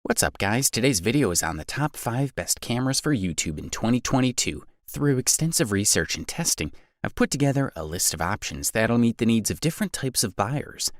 What's up, guys? Today's video is on the top 5 best cameras for YouTube in 2022. Through extensive research and testing, I've put together a list of options that'll meet the needs of different types of buyers.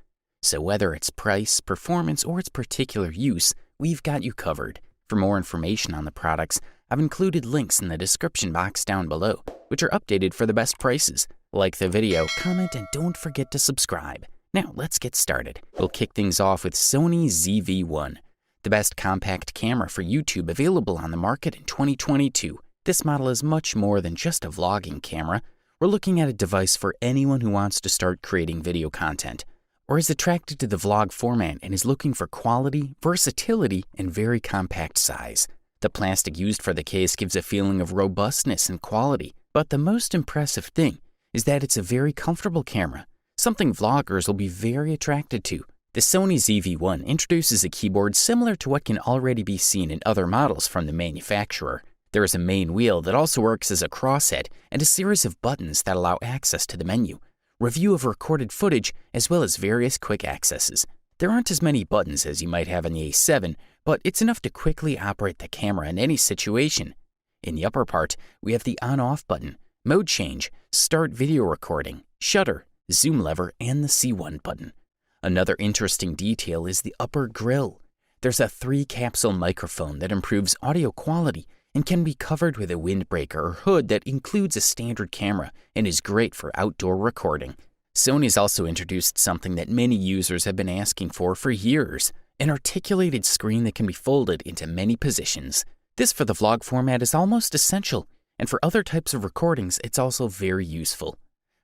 So whether it's price, performance, or its particular use, we've got you covered. For more information on the products, I've included links in the description box down below, which are updated for the best prices. Like the video, comment, and don't forget to subscribe. Now let's get started. We'll kick things off with Sony ZV-1. The best compact camera for YouTube available on the market in 2022. This model is much more than just a vlogging camera. We're looking at a device for anyone who wants to start creating video content, or is attracted to the vlog format and is looking for quality, versatility, and very compact size. The plastic used for the case gives a feeling of robustness and quality, but the most impressive thing is that it's a very comfortable camera, something vloggers will be very attracted to. The Sony ZV-1 introduces a keyboard similar to what can already be seen in other models from the manufacturer. There is a main wheel that also works as a crosshead and a series of buttons that allow access to the menu, review of recorded footage, as well as various quick accesses. There aren't as many buttons as you might have on the A7, but it's enough to quickly operate the camera in any situation. In the upper part, we have the on-off button, mode change, start video recording, shutter, zoom lever, and the C1 button. Another interesting detail is the upper grille. There's a 3-capsule microphone that improves audio quality and can be covered with a windbreaker or hood that includes a standard camera and is great for outdoor recording. Sony's also introduced something that many users have been asking for years, an articulated screen that can be folded into many positions. This for the vlog format is almost essential, and for other types of recordings it's also very useful.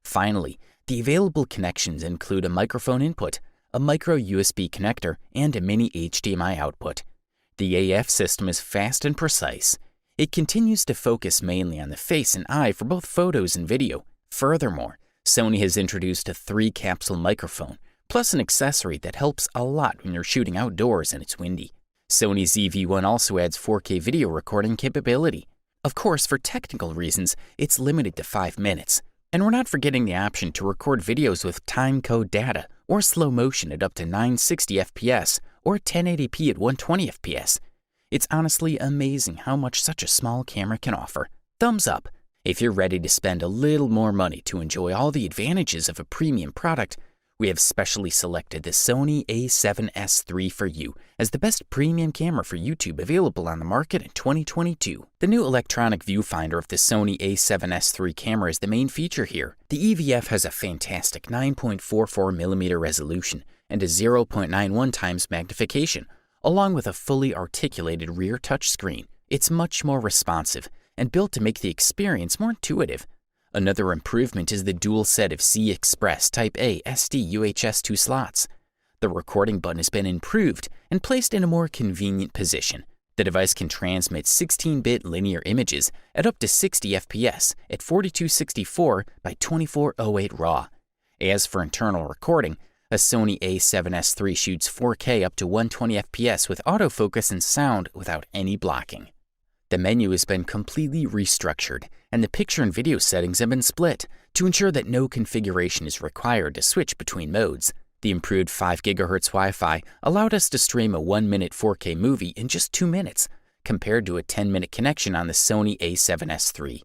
Finally, the available connections include a microphone input, a micro USB connector, and a mini HDMI output. The AF system is fast and precise. It continues to focus mainly on the face and eye for both photos and video. Furthermore, Sony has introduced a 3-capsule microphone, plus an accessory that helps a lot when you're shooting outdoors and it's windy. Sony ZV-1 also adds 4K video recording capability. Of course, for technical reasons, it's limited to 5 minutes. And we're not forgetting the option to record videos with timecode data or slow motion at up to 960 FPS or 1080p at 120 FPS. It's honestly amazing how much such a small camera can offer. Thumbs up if you're ready to spend a little more money to enjoy all the advantages of a premium product. We have specially selected the Sony a7S III for you as the best premium camera for YouTube available on the market in 2022. The new electronic viewfinder of the Sony a7S III camera is the main feature here. The EVF has a fantastic 9.44mm resolution and a 0.91 times magnification, along with a fully articulated rear touchscreen. It's much more responsive and built to make the experience more intuitive. Another improvement is the dual set of C Express Type A SD UHS 2 slots. The recording button has been improved and placed in a more convenient position. The device can transmit 16-bit linear images at up to 60 FPS at 4264 by 2408 RAW. As for internal recording, a Sony a7S III shoots 4K up to 120 FPS with autofocus and sound without any blocking. The menu has been completely restructured, and the picture and video settings have been split to ensure that no configuration is required to switch between modes. The improved 5 GHz Wi-Fi allowed us to stream a 1-minute 4K movie in just 2 minutes, compared to a 10-minute connection on the Sony a7S III.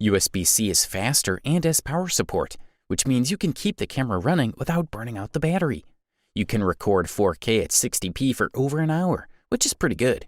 USB-C is faster and has power support, which means you can keep the camera running without burning out the battery. You can record 4K at 60p for over an hour, which is pretty good.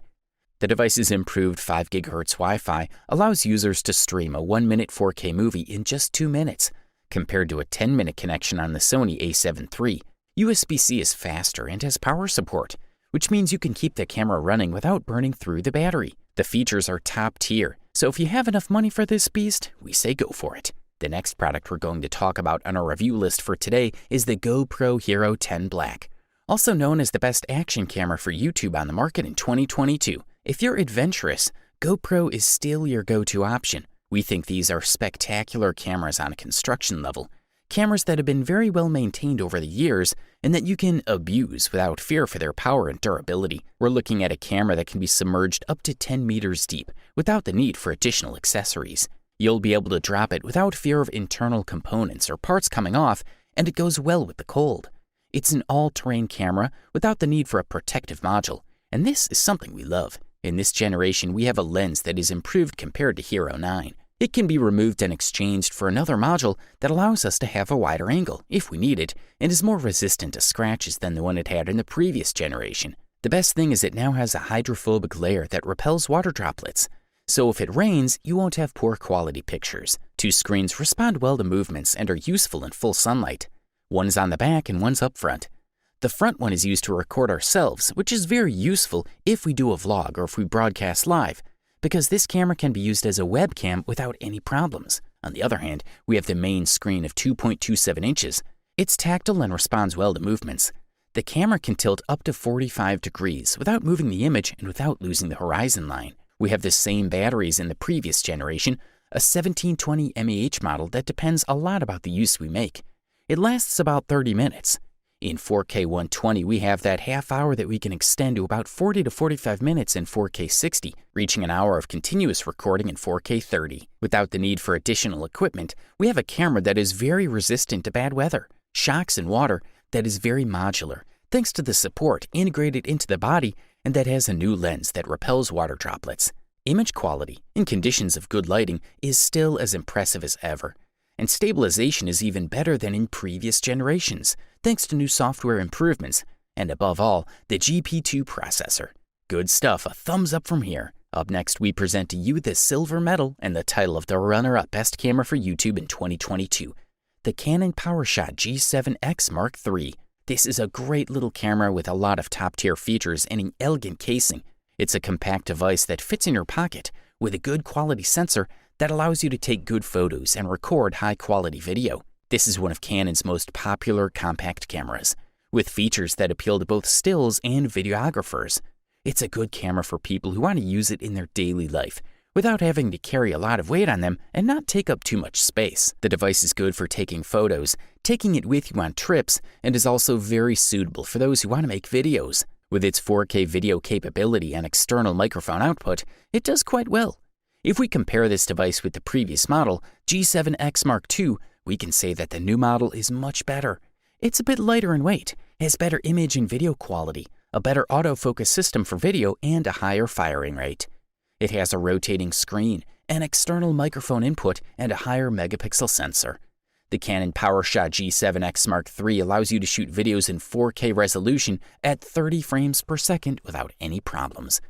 The device's improved 5 GHz Wi-Fi allows users to stream a 1-minute 4K movie in just 2 minutes, compared to a 10-minute connection on the Sony a7 III. USB-C is faster and has power support, which means you can keep the camera running without burning through the battery. The features are top tier, so if you have enough money for this beast, we say go for it. The next product we're going to talk about on our review list for today is the GoPro Hero 10 Black, also known as the best action camera for YouTube on the market in 2022. If you're adventurous, GoPro is still your go-to option. We think these are spectacular cameras on a construction level, cameras that have been very well maintained over the years and that you can abuse without fear for their power and durability. We're looking at a camera that can be submerged up to 10 meters deep without the need for additional accessories. You'll be able to drop it without fear of internal components or parts coming off, and it goes well with the cold. It's an all-terrain camera without the need for a protective module, and this is something we love. In this generation, we have a lens that is improved compared to Hero 9. It can be removed and exchanged for another module that allows us to have a wider angle, if we need it, and is more resistant to scratches than the one it had in the previous generation. The best thing is it now has a hydrophobic layer that repels water droplets. So if it rains, you won't have poor quality pictures. Two screens respond well to movements and are useful in full sunlight. One is on the back and one's up front. The front one is used to record ourselves, which is very useful if we do a vlog or if we broadcast live, because this camera can be used as a webcam without any problems. On the other hand, we have the main screen of 2.27 inches. It's tactile and responds well to movements. The camera can tilt up to 45 degrees without moving the image and without losing the horizon line. We have the same batteries in the previous generation, a 1720 mAh model that depends a lot about the use we make. It lasts about 30 minutes. In 4K 120, we have that half hour that we can extend to about 40 to 45 minutes in 4K 60, reaching an hour of continuous recording in 4K 30. Without the need for additional equipment, we have a camera that is very resistant to bad weather, shocks, and water, that is very modular, thanks to the support integrated into the body, and that has a new lens that repels water droplets. Image quality, in conditions of good lighting, is still as impressive as ever. And stabilization is even better than in previous generations, thanks to new software improvements, and above all, the GP2 processor. Good stuff, a thumbs up from here. Up next, we present to you the silver medal and the title of the runner-up best camera for YouTube in 2022, the Canon PowerShot G7X Mark III. This is a great little camera with a lot of top-tier features and an elegant casing. It's a compact device that fits in your pocket with a good quality sensor that allows you to take good photos and record high-quality video. This is one of Canon's most popular compact cameras, with features that appeal to both stills and videographers. It's a good camera for people who want to use it in their daily life without having to carry a lot of weight on them and not take up too much space. The device is good for taking photos, taking it with you on trips, and is also very suitable for those who want to make videos. With its 4K video capability and external microphone output, it does quite well. If we compare this device with the previous model, G7X Mark II, we can say that the new model is much better. It's a bit lighter in weight, has better image and video quality, a better autofocus system for video, and a higher firing rate. It has a rotating screen, an external microphone input, and a higher megapixel sensor. The Canon PowerShot G7X Mark III allows you to shoot videos in 4K resolution at 30 frames per second without any problems.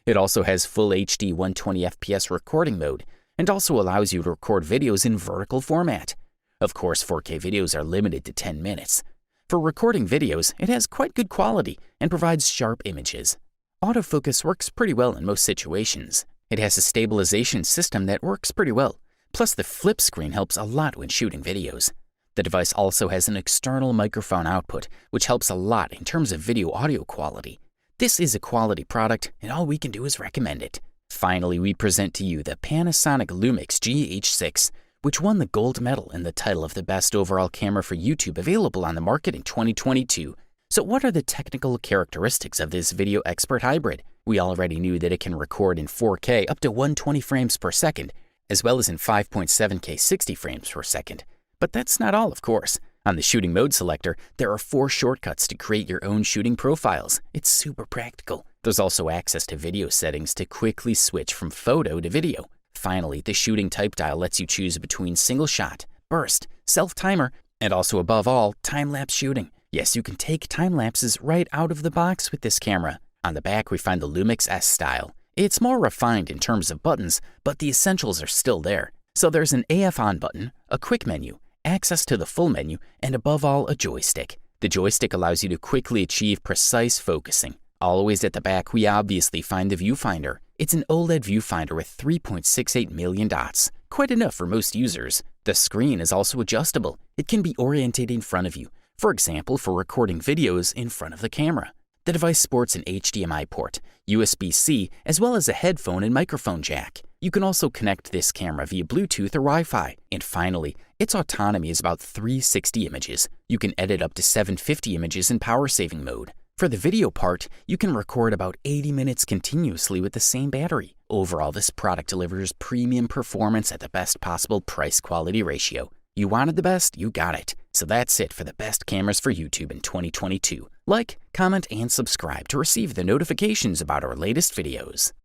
It also has full HD 120 FPS recording mode and also allows you to record videos in vertical format. Of course, 4K videos are limited to 10 minutes. For recording videos, it has quite good quality and provides sharp images. Autofocus works pretty well in most situations. It has a stabilization system that works pretty well. Plus, the flip screen helps a lot when shooting videos. The device also has an external microphone output, which helps a lot in terms of video audio quality. This is a quality product, and all we can do is recommend it. Finally, we present to you the Panasonic Lumix GH6, which won the gold medal and the title of the best overall camera for YouTube available on the market in 2022. So what are the technical characteristics of this video expert hybrid? We already knew that it can record in 4K up to 120 frames per second, as well as in 5.7K 60 frames per second. But that's not all, of course. On the shooting mode selector, there are 4 shortcuts to create your own shooting profiles. It's super practical. There's also access to video settings to quickly switch from photo to video. Finally, the shooting type dial lets you choose between single shot, burst, self-timer, and also above all, time-lapse shooting. Yes, you can take time-lapses right out of the box with this camera. On the back, we find the Lumix S style. It's more refined in terms of buttons, but the essentials are still there. So there's an AF on button, a quick menu, access to the full menu, and above all, a joystick. The joystick allows you to quickly achieve precise focusing. Always at the back, we obviously find the viewfinder. It's an OLED viewfinder with 3.68 million dots, quite enough for most users. The screen is also adjustable. It can be oriented in front of you, for example, for recording videos in front of the camera. The device sports an HDMI port, USB-C, as well as a headphone and microphone jack. You can also connect this camera via Bluetooth or Wi-Fi. And finally, its autonomy is about 360 images. You can edit up to 750 images in power-saving mode. For the video part, you can record about 80 minutes continuously with the same battery. Overall, this product delivers premium performance at the best possible price-quality ratio. You wanted the best, you got it. So that's it for the best cameras for YouTube in 2022. Like, comment, and subscribe to receive the notifications about our latest videos.